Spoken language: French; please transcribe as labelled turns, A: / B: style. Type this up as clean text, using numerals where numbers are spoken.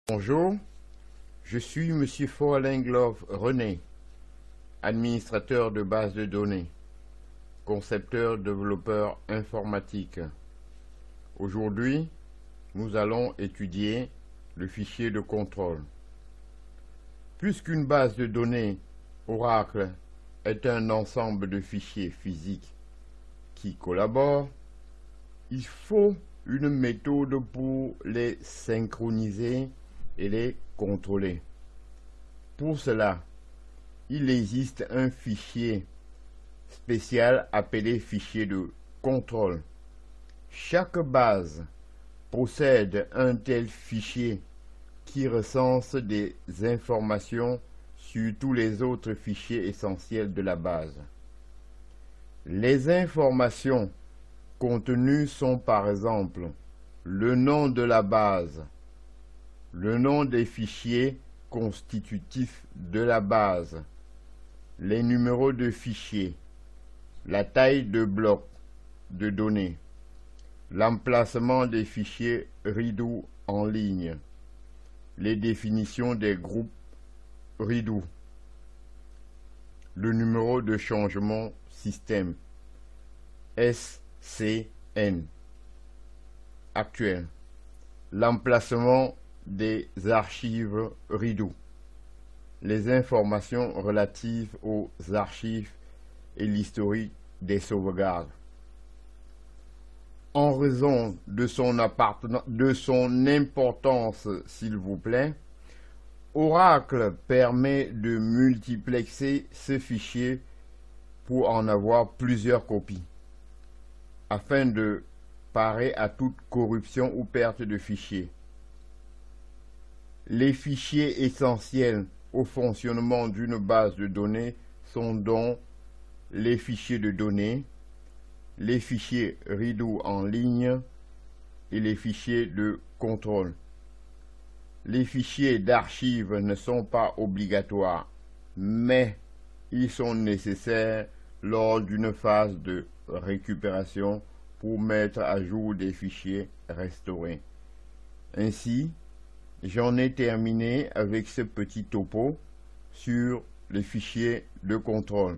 A: Bonjour, je suis Monsieur Forlenglof René, administrateur de base de données, concepteur développeur informatique. Aujourd'hui, nous allons étudier le fichier de contrôle. Puisqu'une base de données Oracle est un ensemble de fichiers physiques qui collaborent, il faut une méthode pour les synchroniser et les contrôler. Pour cela, il existe un fichier spécial appelé fichier de contrôle. Chaque base possède un tel fichier qui recense des informations sur tous les autres fichiers essentiels de la base. Les informations contenues sont par exemple le nom de la base, le nom des fichiers constitutifs de la base, les numéros de fichiers, la taille de bloc de données, l'emplacement des fichiers Redo en ligne, les définitions des groupes Redo, le numéro de changement système SCN actuel, l'emplacement des archives Redo, les informations relatives aux archives et l'historique des sauvegardes. En raison de son importance, s'il vous plaît, Oracle permet de multiplexer ce fichier pour en avoir plusieurs copies, afin de parer à toute corruption ou perte de fichiers. Les fichiers essentiels au fonctionnement d'une base de données sont donc les fichiers de données, les fichiers Redo en ligne et les fichiers de contrôle. Les fichiers d'archives ne sont pas obligatoires, mais ils sont nécessaires lors d'une phase de récupération pour mettre à jour des fichiers restaurés. Ainsi, j'en ai terminé avec ce petit topo sur les fichiers de contrôle.